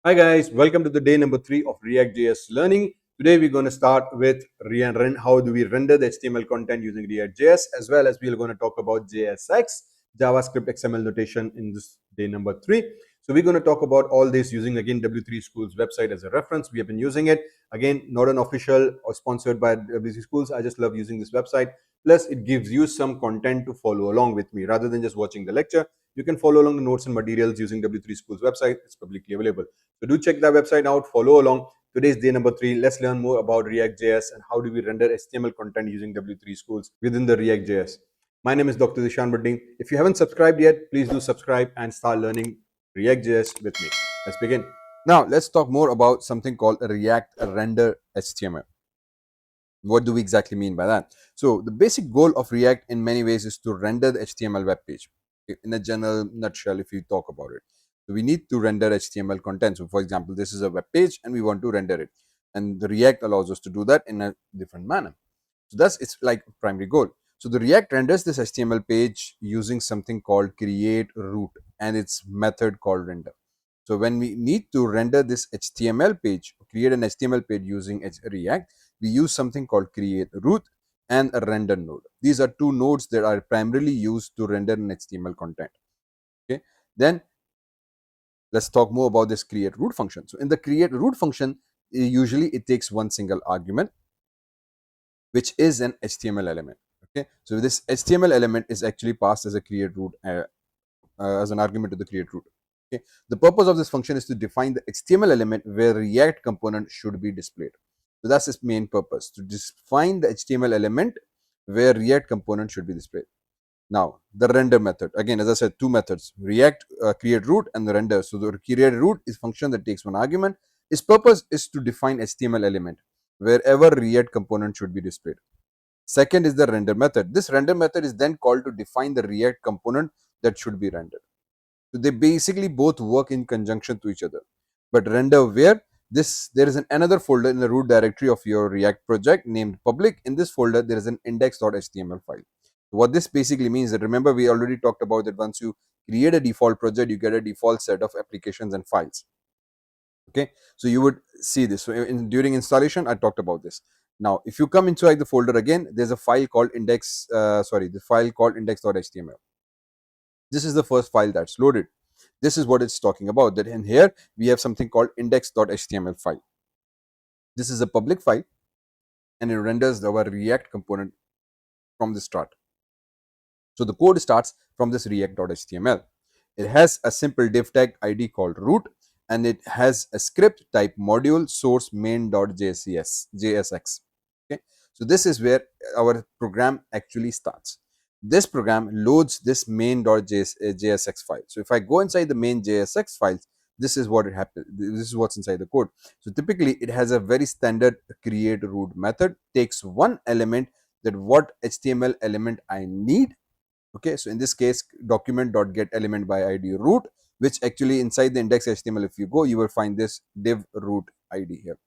Hi guys, welcome to the day number 3 of React.js learning. Today we're going to start with how do we render the HTML content using React.js, as well as we're going to talk about JSX, JavaScript XML notation in this day number 3. So we're going to talk about all this using again W3Schools website as a reference. We have been using it. Again, not an official or sponsored by W3Schools. I just love using this website. Plus, it gives you some content to follow along with me rather than just watching the lecture. You can follow along the notes and materials using W3Schools website. It's publicly available. So do check that website out, follow along. Today's day number 3. Let's learn more about React.js and how do we render HTML content using W3Schools within the React.js. My name is Dr. Zeeshan Bhatti. If you haven't subscribed yet, please do subscribe and start learning React.js with me. Let's begin. Now, let's talk more about something called a React Render HTML. What do we exactly mean by that? So the basic goal of React in many ways is to render the HTML web page. In a general nutshell, if you talk about it. So we need to render HTML content. So for example, this is a web page and we want to render it. And the React allows us to do that in a different manner. So that's it's like primary goal. So the React renders this HTML page using something called create root and its method called render. So when we need to render this HTML page, create an HTML page using React, we use something called create root and a render node. These are two nodes that are primarily used to render an HTML content. Okay, then let's talk more about this create root function. So in the create root function, usually it takes one single argument, which is an HTML element. Okay, so this HTML element is actually passed as a create root as an argument to the create root. Okay, the purpose of this function is to define the HTML element where React component should be displayed. So that's its main purpose, to define the HTML element where React component should be displayed. Now, the render method, again, as I said, two methods, React create root and the render. So the create root is function that takes one argument. Its purpose is to define HTML element wherever React component should be displayed. Second is the render method. This render method is then called to define the React component that should be rendered. So they basically both work in conjunction to each other. But render where there is another folder in the root directory of your React project named public. In this folder, there is an index.html file. What this basically means that, remember, we already talked about that once you create a default project, you get a default set of applications and files. Okay, so you would see this. So during installation, I talked about this. Now, if you come inside the folder again, there's a file called the file called index.html. This is the first file that's loaded. This is what it's talking about, that in here we have something called index.html file. This is a public file and it renders our React component from the start. So the code starts from this react.html. It has a simple div tag ID called root and it has a script type module source main.jsx. Okay, so this is where our program actually starts. This program loads this main.jsx file. So if I go inside the main JSX files, this is what it happens. This is what's inside the code. So typically it has a very standard create root method, takes one element, that what HTML element I need. Okay, so in this case, document.get element by id root, which actually inside the index HTML, if you go, you will find this div root ID here.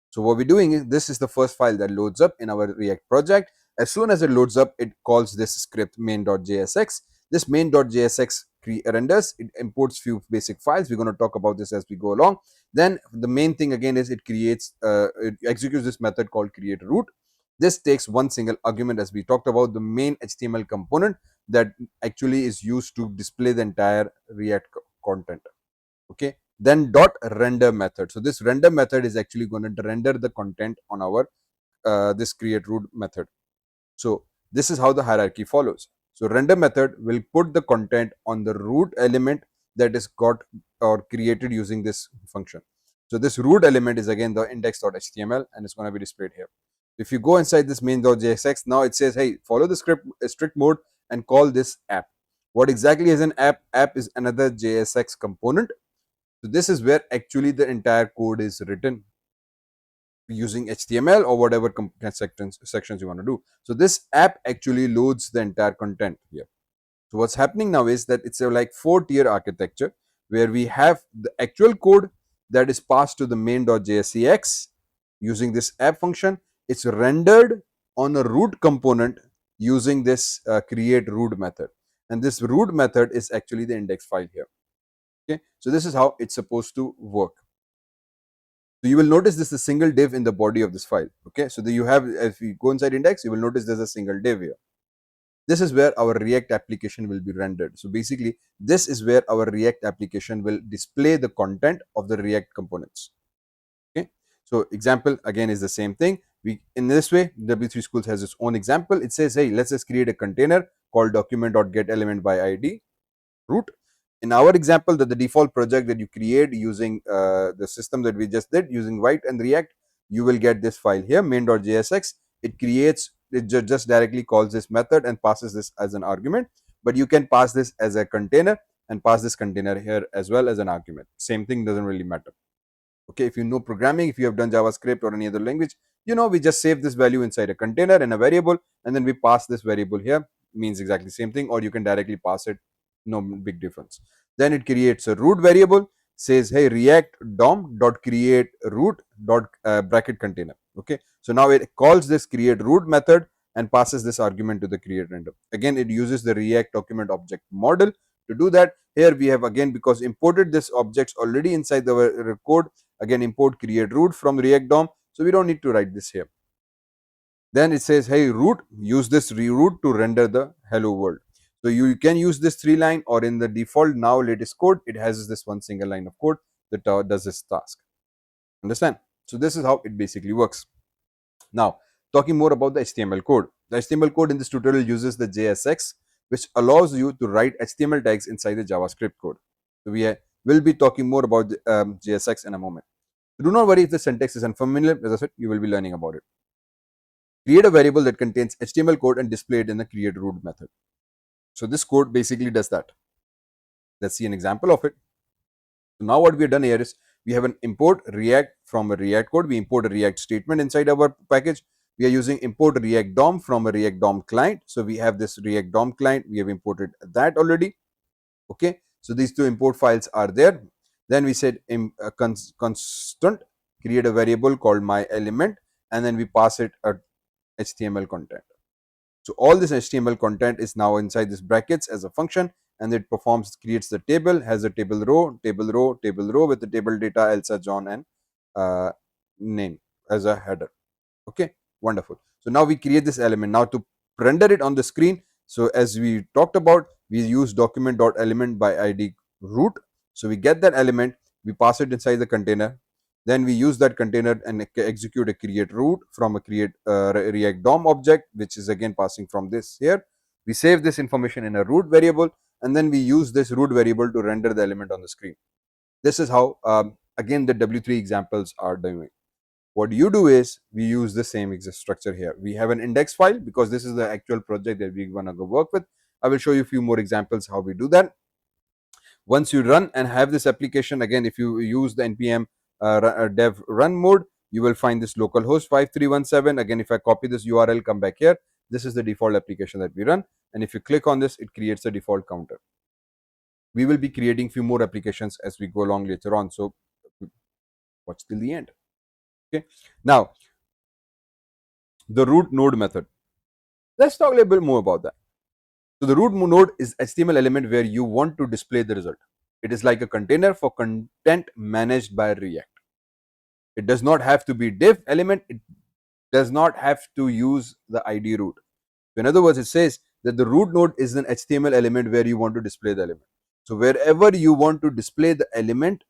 So what we're doing is, this is the first file that loads up in our React project. As soon as it loads up, it calls this script main.jsx. This main.jsx renders, it imports few basic files. We're going to talk about this as we go along. Then the main thing again is it executes this method called create root. This takes one single argument, as we talked about, the main HTML component that actually is used to display the entire React content. Okay, then dot render method. So this render method is actually going to render the content on our this create root method. So this is how the hierarchy follows. So render method will put the content on the root element that is got or created using this function. So this root element is again the index.html and it's going to be displayed here. If you go inside this main.jsx, now it says, hey, follow the script strict mode and call this app. What exactly is an app? App is another JSX component. So this is where actually the entire code is written using HTML or whatever sections you want to do. So this app actually loads the entire content here. So what's happening now is that it's a like 4-tier architecture where we have the actual code that is passed to the main.jsx using this app function. It's rendered on a root component using this create root method. And this root method is actually the index file here. Okay, so this is how it's supposed to work. So you will notice this is a single div in the body of this file. Okay, so you have, if you go inside index, you will notice there's a single div here. This is where our React application will be rendered. So basically, this is where our React application will display the content of the React components. Okay, so example again is the same thing. We, in this way, W3Schools has its own example. It says, hey, let's just create a container called document.getElementById by ID root. In our example, that the default project that you create using the system that we just did using White and React, you will get this file here, main.jsx. It creates, it just directly calls this method and passes this as an argument, but you can pass this as a container and pass this container here as well as an argument. Same thing, doesn't really matter. Okay, if you know programming, if you have done JavaScript or any other language, you know we just save this value inside a container and a variable, and then we pass this variable here, means exactly the same thing, or you can directly pass it, no big difference. Then it creates a root variable, says, hey, react dom dot create root dot bracket container. Okay, so now it calls this create root method and passes this argument to the create render. Again, it uses the React document object model to do that. Here we have, again, because imported this objects already inside the code, again import create root from React DOM, so we don't need to write this here. Then it says, hey, root, use this reroute to render the hello world. So you can use this 3-line, or in the default now latest code, it has this one single line of code that does this task. Understand? So this is how it basically works. Now, talking more about the HTML code. The HTML code in this tutorial uses the JSX, which allows you to write HTML tags inside the JavaScript code. So we will be talking more about the, JSX in a moment. So do not worry if the syntax is unfamiliar. As I said, you will be learning about it. Create a variable that contains HTML code and display it in the create root method. So this code basically does that. Let's see an example of it. So now what we have done here is we have an import React from a React code. We import a React statement inside our package. We are using import React DOM from a React DOM client. So we have this React DOM client. We have imported that already. Okay. So these two import files are there. Then we said constant, create a variable called my element, and then we pass it a HTML content. So all this HTML content is now inside this brackets as a function, and it performs, creates the table, has a table row, table row, table row with the table data, Elsa, John, and name as a header. Okay, wonderful. So now we create this element. Now to render it on the screen, so as we talked about, we use document.element by ID root. So we get that element, we pass it inside the container. Then we use that container and execute a create root from a create React DOM object, which is again passing from this here. We save this information in a root variable, and then we use this root variable to render the element on the screen. This is how, again, the W3 examples are doing. What you do is we use the same exact structure here. We have an index file because this is the actual project that we're going to go work with. I will show you a few more examples how we do that. Once you run and have this application, again, if you use the npm dev run mode, you will find this localhost 5317. Again, if I copy this URL, come back here, this is the default application that we run, and if you click on this, it creates a default counter. We will be creating few more applications as we go along later on, so watch till the end. Okay, now the root node method, let's talk a little bit more about that. So the root node is HTML element where you want to display the result. It is like a container for content managed by React. It does not have to be div element. It does not have to use the ID root. So in other words, it says that the root node is an HTML element where you want to display the element. So wherever you want to display the element,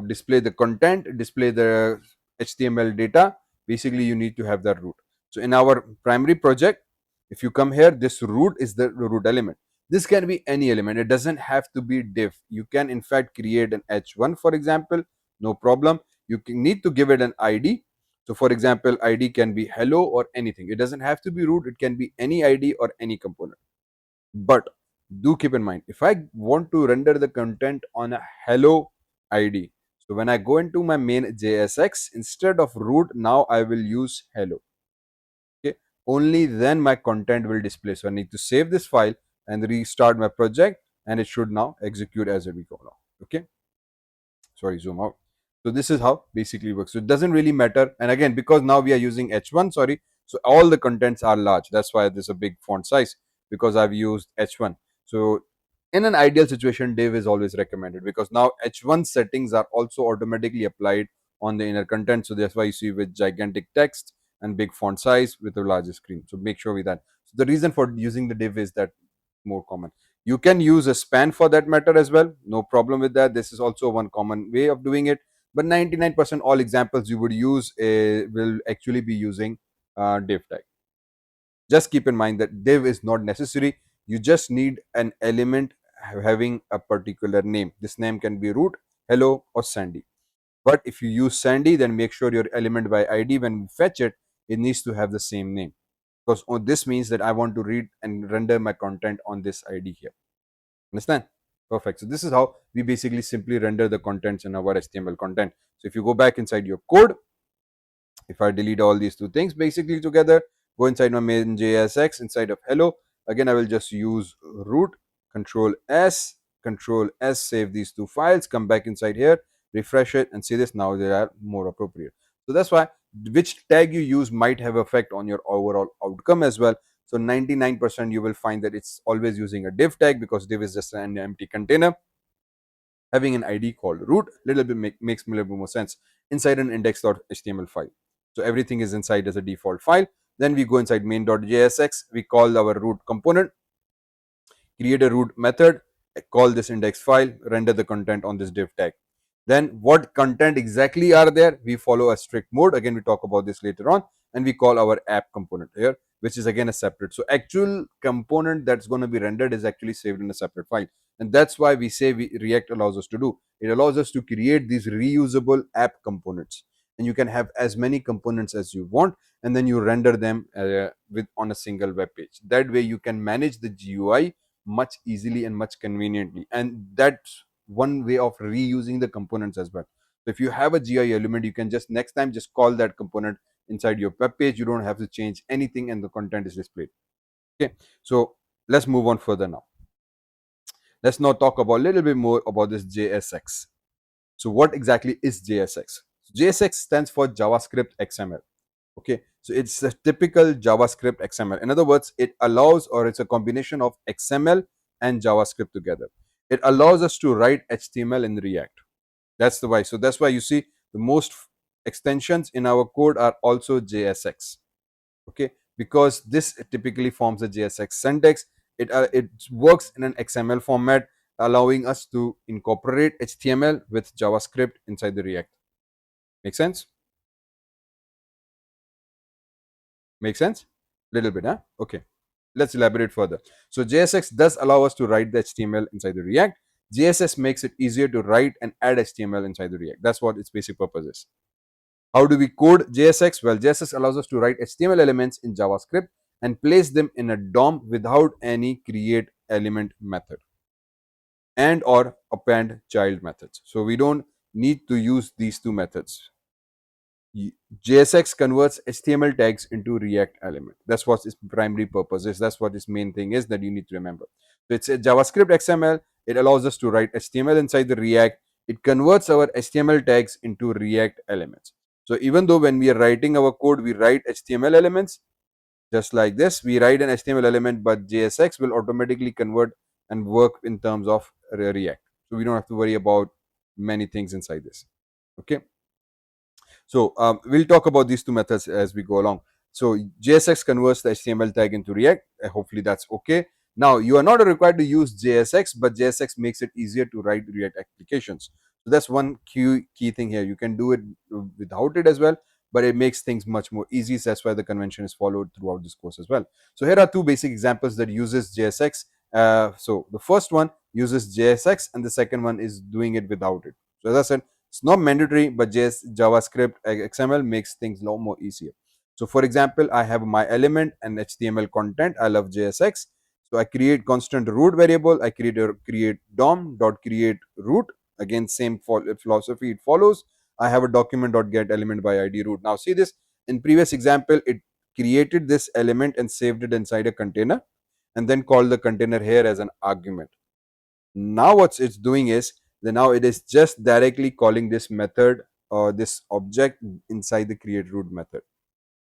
display the content, display the HTML data, basically you need to have that root. So in our primary project, if you come here, this root is the root element. This can be any element. It doesn't have to be div. You can in fact create an h1, for example, no problem. You need to give it an ID. So for example, ID can be hello or anything. It doesn't have to be root. It can be any ID or any component. But do keep in mind, if I want to render the content on a hello ID, so when I go into my main JSX, instead of root, now I will use hello. Okay, only then my content will display. So I need to save this file and restart my project, and it should now execute as we go along. Okay, sorry, zoom out. So this is how basically works. So it doesn't really matter. And again, because now we are using h1, sorry, so all the contents are large. That's why there's a big font size, because I've used h1. So In an ideal situation, div is always recommended because now h1 settings are also automatically applied on the inner content. So that's why you see with gigantic text and big font size with a larger screen. So make sure with that. So the reason for using the div is that more common. You can use a span for that matter as well. No problem with that. This is also one common way of doing it. But 99% all examples you would use will actually be using div tag. Just keep in mind that div is not necessary. You just need an element having a particular name. This name can be root, hello, or Sandy. But if you use Sandy, then make sure your element by ID, when we fetch it, it needs to have the same name. Because this means that I want to read and render my content on this ID here. Understand? Perfect. So this is how we basically simply render the contents in our HTML content. So if you go back inside your code, if I delete all these two things basically together, go inside my main JSX, inside of hello, again I will just use root, control S, save these two files, come back inside here, refresh it, and see this. Now they are more appropriate. So that's why which tag you use might have effect on your overall outcome as well. So 99% you will find that it's always using a div tag, because div is just an empty container having an ID called root. Little bit makes a little bit more sense inside an index.html file. So everything is inside as a default file. Then we go inside main.jsx, we call our root component, create a root method, call this index file, render the content on this div tag. Then what content exactly are there? We follow a strict mode. Again, we talk about this later on, and we call our app component here, which is again a separate. So actual component that's going to be rendered is actually saved in a separate file. And that's why we say React allows us to do. It allows us to create these reusable app components. And you can have as many components as you want, and then you render them with on a single web page. That way you can manage the GUI much easily and much conveniently. And that's one way of reusing the components as well. So if you have a GUI element, you can just next time just call that component inside your web page. You don't have to change anything, and the content is displayed. Okay, so let's move on further now. Let's now talk about a little bit more about this JSX. So what exactly is JSX? JSX stands for JavaScript XML. Okay, so it's a typical JavaScript XML. In other words, it allows, or it's a combination of XML and JavaScript together. It allows us to write HTML in React. That's the why. So that's why you see the most extensions in our code are also JSX. Okay, because this typically forms a JSX syntax. It works in an XML format, allowing us to incorporate HTML with JavaScript inside the React. Make sense? Make sense? Little bit, huh? Okay. Let's elaborate further. So JSX does allow us to write the HTML inside the React. JSS makes it easier to write and add HTML inside the React. That's what its basic purpose is. How do we code JSX? Well, JSX allows us to write HTML elements in JavaScript and place them in a DOM without any create element method and or append child methods. So we don't need to use these two methods. JSX converts HTML tags into React element. That's what its primary purpose is. That's what its main thing is that you need to remember. So it's a JavaScript XML. It allows us to write HTML inside the React. It converts our HTML tags into React elements. So even though when we are writing our code, we write HTML elements just like this. We write an HTML element, but JSX will automatically convert and work in terms of React. So we don't have to worry about many things inside this. Okay. So we'll talk about these two methods as we go along. So JSX converts the HTML tag into React. Hopefully that's okay. Now you are not required to use JSX, but JSX makes it easier to write React applications. So that's one key thing here. You can do it without it as well, but it makes things much more easy. So that's why the convention is followed throughout this course as well. So here are two basic examples that uses JSX. So the first one uses JSX, and the second one is doing it without it. So as I said, it's not mandatory, but JavaScript XML makes things a lot more easier. So for example, I have my element and HTML content. I love JSX. So I create constant root variable. I create DOM dot create root. Again, same philosophy it follows. I have a document dot get element by ID root. Now see this, in previous example, it created this element and saved it inside a container, and then called the container here as an argument. Now what it's doing is that now it is just directly calling this method or this object inside the create root method.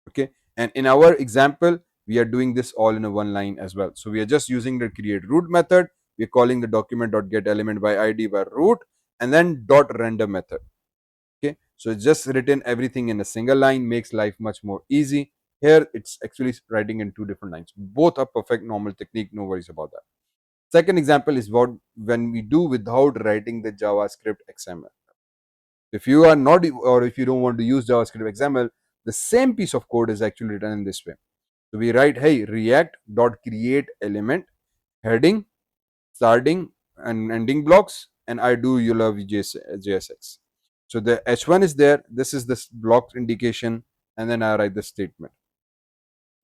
Okay, and in our example we are doing this all in a one line as well. So we are just using the create root method, we're calling the document.getElement by id by root, and then dot render method. Okay, so it's just written everything in a single line, makes life much more easy. Here it's actually writing in two different lines. Both are perfect normal technique, no worries about that. Second example is what when we do without writing the JavaScript XML. If you are not, or if you don't want to use JavaScript XML, the same piece of code is actually written in this way. So we write, hey, react dot create element heading, starting and ending blocks, and I do you love JSX. So the h1 is there. This is this block indication, and then I write the statement.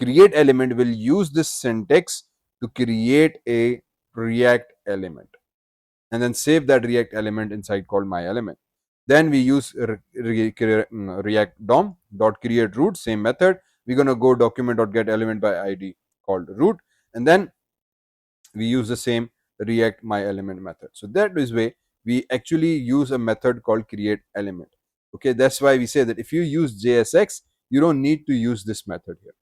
Create element will use this syntax to create a React element, and then save that React element inside called my element. Then we use React DOM dot create root, same method. We're gonna go document dot get element by ID called root, and then we use the same React my element method. So that is way we actually use a method called create element. Okay, that's why we say that if you use JSX, you don't need to use this method here.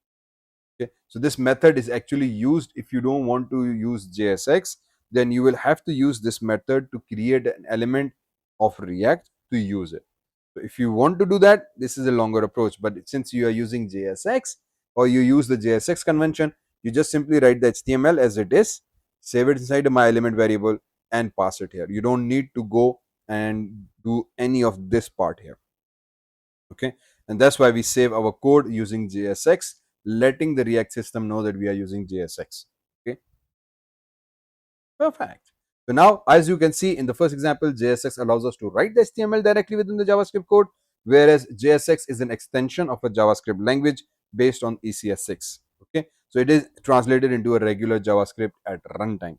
Okay, so this method is actually used if you don't want to use JSX, then you will have to use this method to create an element of React to use it. So if you want to do that, this is a longer approach. But since you are using JSX or you use the JSX convention, you just simply write the HTML as it is, save it inside a my element variable, and pass it here. You don't need to go and do any of this part here. Okay, and that's why we save our code using JSX, letting the React system know that we are using JSX. Okay, perfect. So now, as you can see in the first example, JSX allows us to write the HTML directly within the JavaScript code, whereas JSX is an extension of a JavaScript language based on ECS6. Okay, so it is translated into a regular JavaScript at runtime.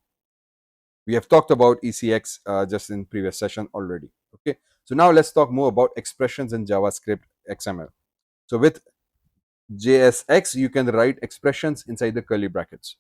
We have talked about ECX just in previous session already. Okay, so now let's talk more about expressions in JavaScript XML. So with JSX, you can write expressions inside the curly brackets.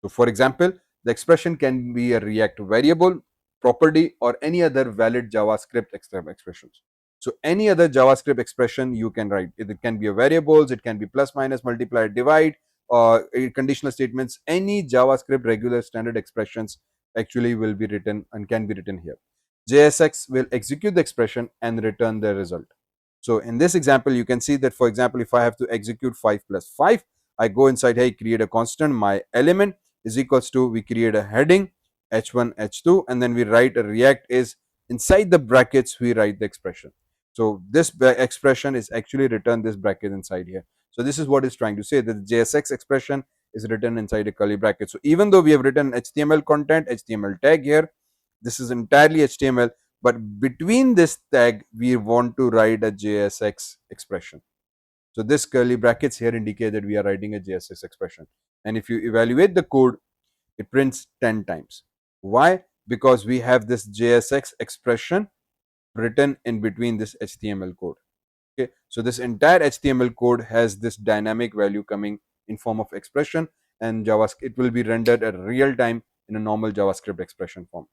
So for example, the expression can be a React variable, property, or any other valid JavaScript expressions. So any other JavaScript expression you can write. It can be a variables, it can be plus, minus, multiply, divide, or conditional statements. Any JavaScript regular standard expressions actually will be written and can be written here. JSX will execute the expression and return the result. So in this example, you can see that, for example, if I have to execute 5 plus 5, I go inside, hey, create a constant, my element is equals to, we create a heading, h1, h2, and then we write a React is inside the brackets, we write the expression. So this expression is actually written this bracket inside here. So this is what it's trying to say, that the JSX expression is written inside a curly bracket. So even though we have written HTML content, HTML tag here, this is entirely HTML, but between this tag, we want to write a JSX expression. So this curly brackets here indicate that we are writing a JSX expression. And if you evaluate the code, it prints 10 times. Why? Because we have this JSX expression written in between this HTML code. Okay, so this entire HTML code has this dynamic value coming in form of expression, and JavaScript, it will be rendered at real time in a normal JavaScript expression form.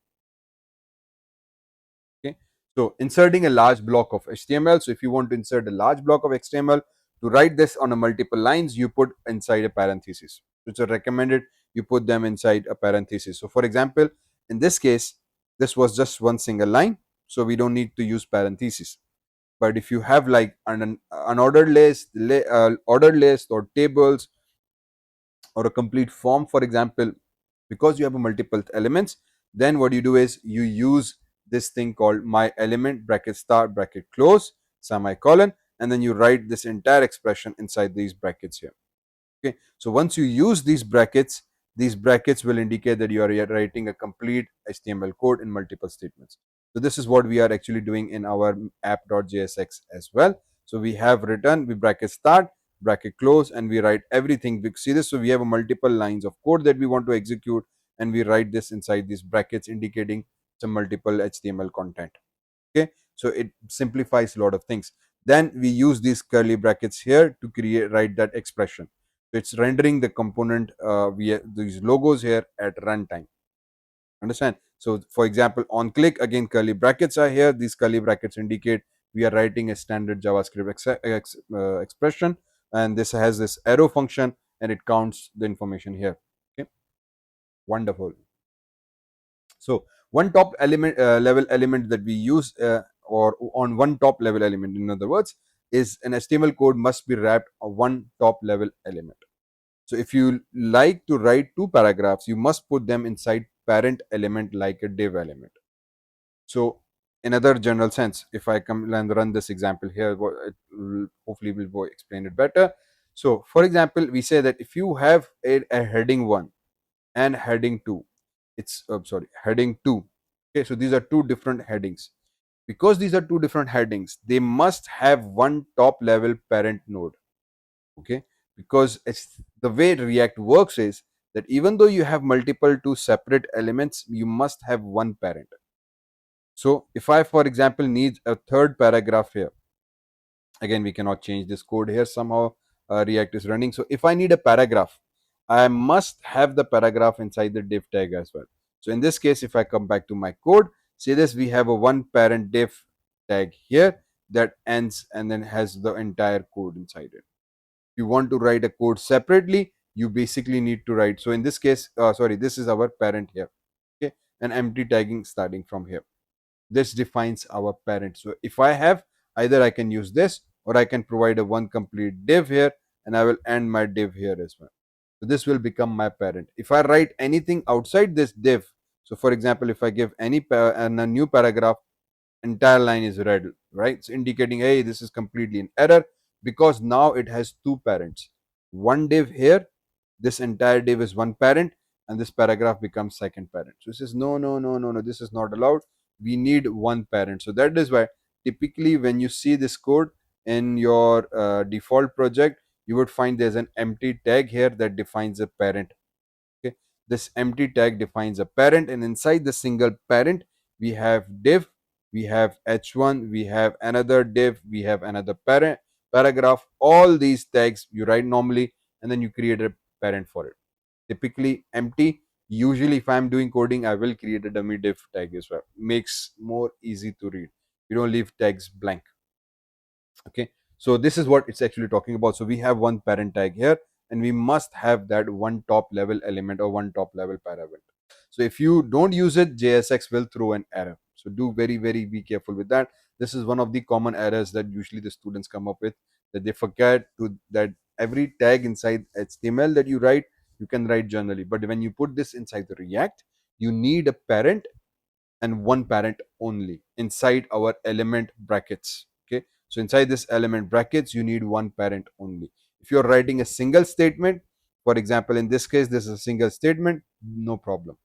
Okay, so inserting a large block of HTML. So if you want to insert a large block of HTML, to write this on a multiple lines, you put inside a parenthesis. It's a recommended you put them inside a parenthesis. So for example, in this case, this was just one single line, so we don't need to use parenthesis. But if you have like an ordered list, ordered list, or tables, or a complete form, for example, because you have a multiple elements, then what you do is you use this thing called my element bracket start bracket close semicolon, and then you write this entire expression inside these brackets here. Okay, so once you use these brackets will indicate that you are writing a complete HTML code in multiple statements. So this is what we are actually doing in our app.jsx as well. So we have written, we bracket start, bracket close, and we write everything. We see this, so we have a multiple lines of code that we want to execute, and we write this inside these brackets, indicating some multiple HTML content. Okay, so it simplifies a lot of things. Then we use these curly brackets here to write that expression. So it's rendering the component via these logos here at runtime. Understand? So for example, on click, again curly brackets are here. These curly brackets indicate we are writing a standard JavaScript expression, and this has this arrow function, and it counts the information here. Okay, wonderful. So one top element level element that we use or on one top level element, in other words, is an HTML code must be wrapped on one top level element. So if you like to write two paragraphs, you must put them inside parent element like a div element. So in other general sense, if I come and run this example here, hopefully will explain it better. So for example, we say that if you have a heading 1 and heading 2, it's sorry, heading 2. Okay, so these are two different headings. Because these are two different headings, they must have one top level parent node. Okay, because it's the way React works is that even though you have multiple two separate elements, you must have one parent. So if I, for example, need a third paragraph here, again, we cannot change this code here. Somehow React is running. So if I need a paragraph, I must have the paragraph inside the div tag as well. So in this case, if I come back to my code, see this, we have a one parent div tag here that ends and then has the entire code inside it. If you want to write a code separately, you basically need to write. So in this case, sorry, this is our parent here. Okay, and empty tagging starting from here. This defines our parent. So if I have, either I can use this or I can provide a one complete div here, and I will end my div here as well. So this will become my parent. If I write anything outside this div, so for example, if I give any a new paragraph, entire line is red, right? It's indicating, hey, this is completely an error, because now it has two parents. One div here, this entire div is one parent, and this paragraph becomes second parent. So it says, no, no, no, no, no, this is not allowed. We need one parent. So that is why typically when you see this code in your default project, you would find there's an empty tag here that defines a parent. Okay, this empty tag defines a parent, and inside the single parent we have div, we have h1, we have another div, we have another parent paragraph. All these tags you write normally, and then you create a parent for it. Typically empty. Usually if I'm doing coding, I will create a dummy div tag as well. Makes more easy to read. You don't leave tags blank. Okay, so this is what it's actually talking about. So we have one parent tag here, and we must have that one top level element or one top level parameter. So if you don't use it, JSX will throw an error. So do very be careful with that. This is one of the common errors that usually the students come up with, that they forget to that every tag inside HTML that you write, you can write generally, but when you put this inside the React, you need a parent and one parent only inside our element brackets. Okay, so inside this element brackets, you need one parent only. If you're writing a single statement, for example, in this case, this is a single statement, no problem.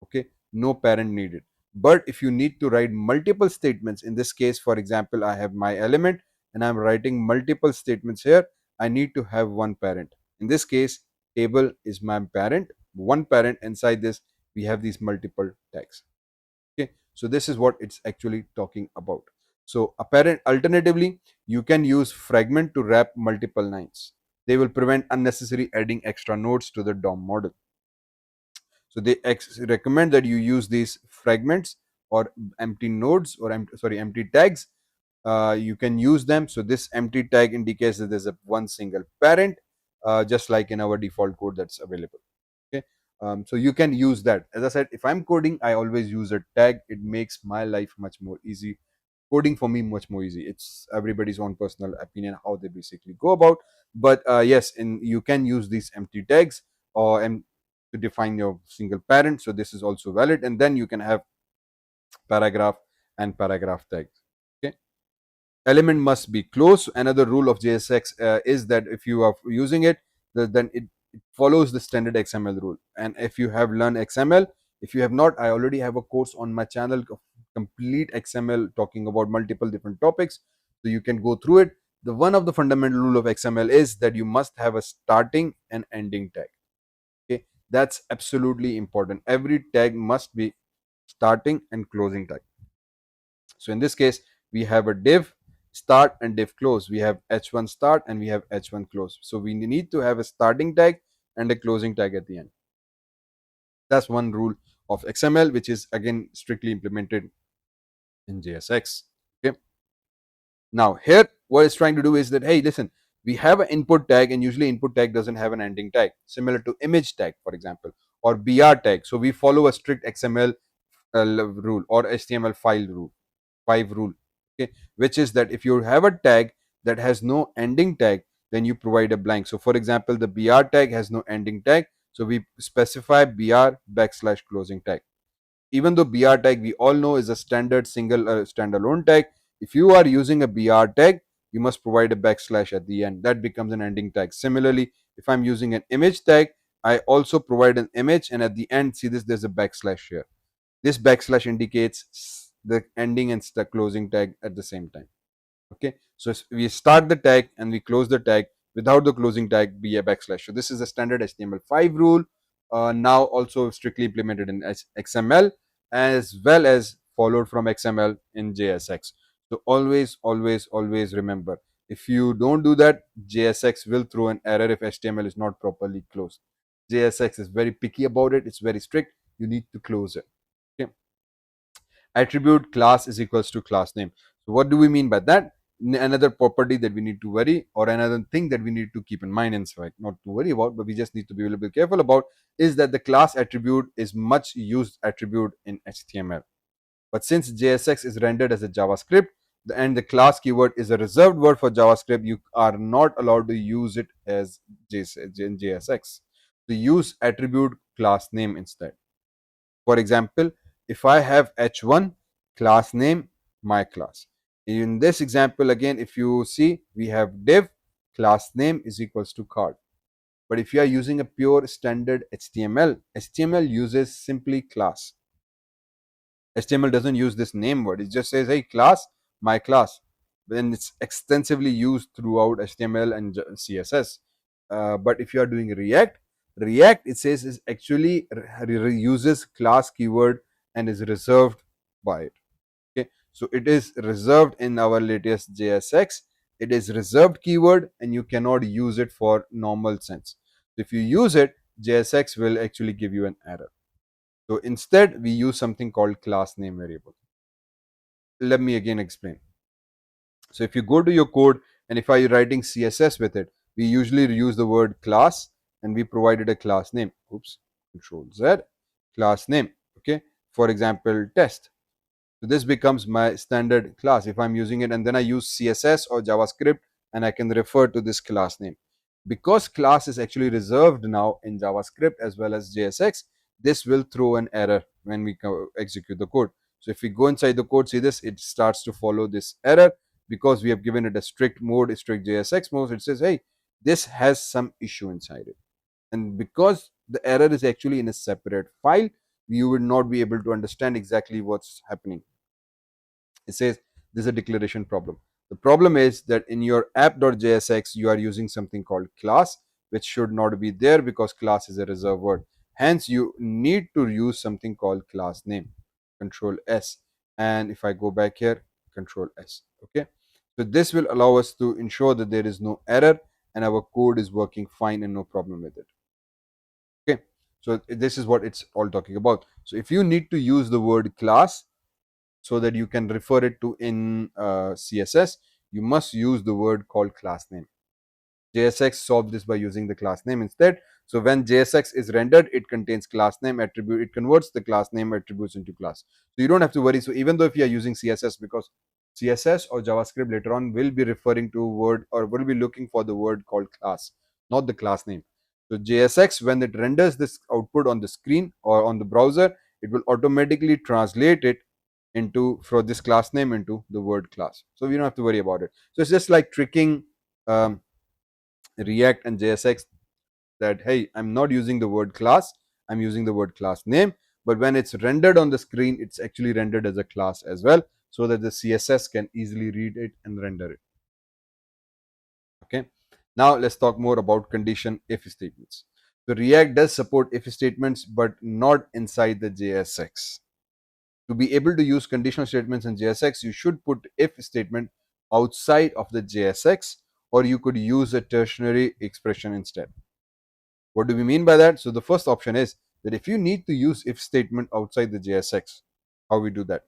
Okay, no parent needed. But if you need to write multiple statements, in this case, for example, I have my element and I'm writing multiple statements here, I need to have one parent. In this case, table is my parent, one parent. Inside this, we have these multiple tags. Okay, so this is what it's actually talking about. So apparent alternatively, you can use fragment to wrap multiple lines. They will prevent unnecessary adding extra nodes to the DOM model. So they recommend that you use these fragments or empty nodes or empty tags. You can use them. So this empty tag indicates that there's a one single parent, just like in our default code that's available. Okay, so you can use that. As I said, if I'm coding, I always use a tag. It makes my life much more easy. Coding for me much more easy. It's everybody's own personal opinion how they basically go about. But yes, and you can use these empty tags or to define your single parent. So this is also valid, and then you can have paragraph and paragraph tags. Okay, element must be closed. Another rule of JSX is that if you are using it, then it follows the standard XML rule. And if you have learned XML, if you have not, I already have a course on my channel of complete XML talking about multiple different topics, so you can go through it. The one of the fundamental rule of XML is that you must have a starting and ending tag. Okay, that's absolutely important. Every tag must be starting and closing tag. So in this case, we have a div start and div close. We have h1 start and we have h1 close. So we need to have a starting tag and a closing tag at the end. That's one rule of XML, which is again strictly implemented in JSX. Okay. Now here, what it's trying to do is that, hey, listen, we have an input tag, and usually input tag doesn't have an ending tag, similar to image tag, for example, or BR tag. So we follow a strict XML rule or HTML file rule, 5 rule, okay, which is that if you have a tag that has no ending tag, then you provide a blank. So for example, the br tag has no ending tag, so we specify br backslash closing tag. Even though br tag we all know is a standard single standalone tag, if you are using a br tag, you must provide a backslash at the end. That becomes an ending tag. Similarly, if I'm using an image tag, I also provide an image, and at the end, see this, there's a backslash here. This backslash indicates the ending and the closing tag at the same time. Okay, so we start the tag and we close the tag without the closing tag be a backslash. So this is a standard HTML5 rule, now also strictly implemented in XML, as well as followed from XML in JSX. So always remember, if you don't do that, JSX will throw an error if HTML is not properly closed. JSX is very picky about it. It's very strict. You need to close it. Okay. Attribute class is equals to class name. So what do we mean by that? Another property that we need to worry, or another thing that we need to keep in mind, and so not to worry about, but we just need to be a little bit careful about, is that the class attribute is much used attribute in HTML. But since JSX is rendered as a JavaScript, and the class keyword is a reserved word for JavaScript, you are not allowed to use it as JSX. So use attribute class name instead. For example, if I have h1 class name my class. In this example, again, if you see, we have div class name is equals to card. But if you are using a pure standard HTML uses simply class. HTML doesn't use this name word. It just says, hey, class, my class. Then it's extensively used throughout HTML and CSS. But if you are doing React, it says is actually uses class keyword and is reserved by it. Okay, so it is reserved in our latest JSX. It is reserved keyword, and you cannot use it for normal sense. If you use it, JSX will actually give you an error. So instead, we use something called class name variable. Let me again explain. So if you go to your code, and if I'm writing CSS with it, we usually use the word class, and we provided a class name. Oops, Control Z, class name. Okay, for example, test. So this becomes my standard class if I'm using it, and then I use CSS or JavaScript, and I can refer to this class name. Because class is actually reserved now in JavaScript as well as JSX, this will throw an error when we execute the code. So if we go inside the code, see this, it starts to follow this error because we have given it a strict mode, a strict JSX mode. It says, hey, this has some issue inside it. And because the error is actually in a separate file, you will not be able to understand exactly what's happening. It says this is a declaration problem. The problem is that in your app.jsx, you are using something called class, which should not be there because class is a reserved word. Hence, you need to use something called class name. Control S. And if I go back here, Control S. Okay. So this will allow us to ensure that there is no error and our code is working fine and no problem with it. Okay. So this is what it's all talking about. So if you need to use the word class, so that you can refer it to in CSS, you must use the word called class name. JSX solved this by using the class name instead. So when JSX is rendered, it contains class name attribute. It converts the class name attributes into class. So you don't have to worry. So even though if you are using CSS, because CSS or JavaScript later on will be referring to a word or will be looking for the word called class, not the class name. So JSX, when it renders this output on the screen or on the browser, it will automatically translate it into for this class name into the word class. So we don't have to worry about it. So it's just like tricking React and JSX that, hey, I'm not using the word class, I'm using the word class name. But when it's rendered on the screen, it's actually rendered as a class as well, so that the CSS can easily read it and render it. Okay. Now let's talk more about condition if statements. So React does support if statements, but not inside the JSX. To be able to use conditional statements in JSX, you should put if statement outside of the JSX, or you could use a tertiary expression instead. What do we mean by that? So the first option is that if you need to use if statement outside the JSX, how we do that?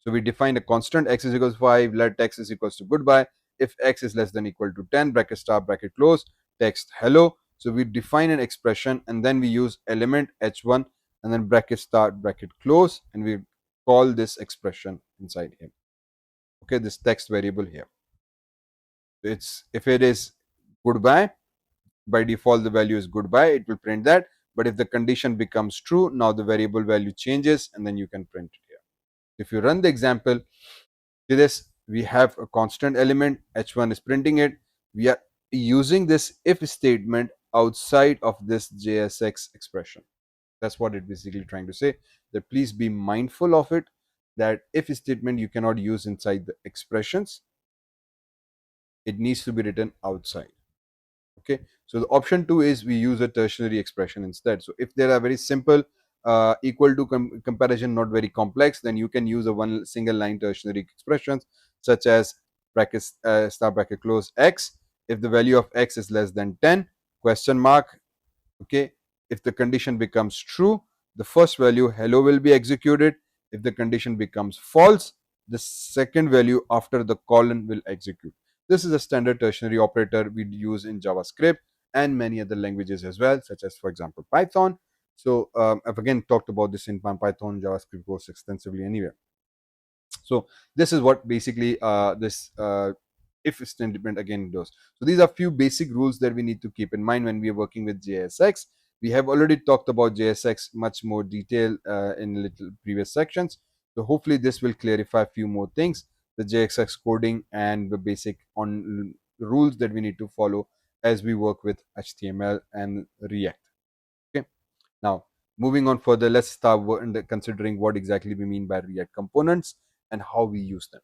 So we define a constant x is equals to 5, let x is equals to goodbye. If x is less than equal to 10, bracket start, bracket close, text hello. So we define an expression and then we use element h1 and then bracket start, bracket close, and we call this expression inside here. Okay, this text variable here. It's if it is goodbye, by default the value is goodbye, it will print that. But if the condition becomes true, now the variable value changes, and then you can print it here. If you run the example, to this we have a constant element, h1 is printing it. We are using this if statement outside of this JSX expression. That's what it basically trying to say, that please be mindful of it, that if statement you cannot use inside the expressions, it needs to be written outside. Okay, so the option 2 is we use a tertiary expression instead. So if there are very simple equal to comparison, not very complex, then you can use a one single line tertiary expressions such as bracket start bracket close x. If the value of x is less than 10, question mark. Okay, if the condition becomes true, the first value hello will be executed. If the condition becomes false, the second value after the colon will execute. This is a standard tertiary operator we use in JavaScript and many other languages as well, such as, for example, Python. So I've again talked about this in Python JavaScript course extensively anyway. So this is what basically this if statement again does. So these are few basic rules that we need to keep in mind when we are working with JSX. We have already talked about JSX much more detail in little previous sections. So hopefully this will clarify a few more things, the JSX coding and the basic on rules that we need to follow as we work with HTML and React. Okay. Now, moving on further, let's start considering what exactly we mean by React components and how we use them.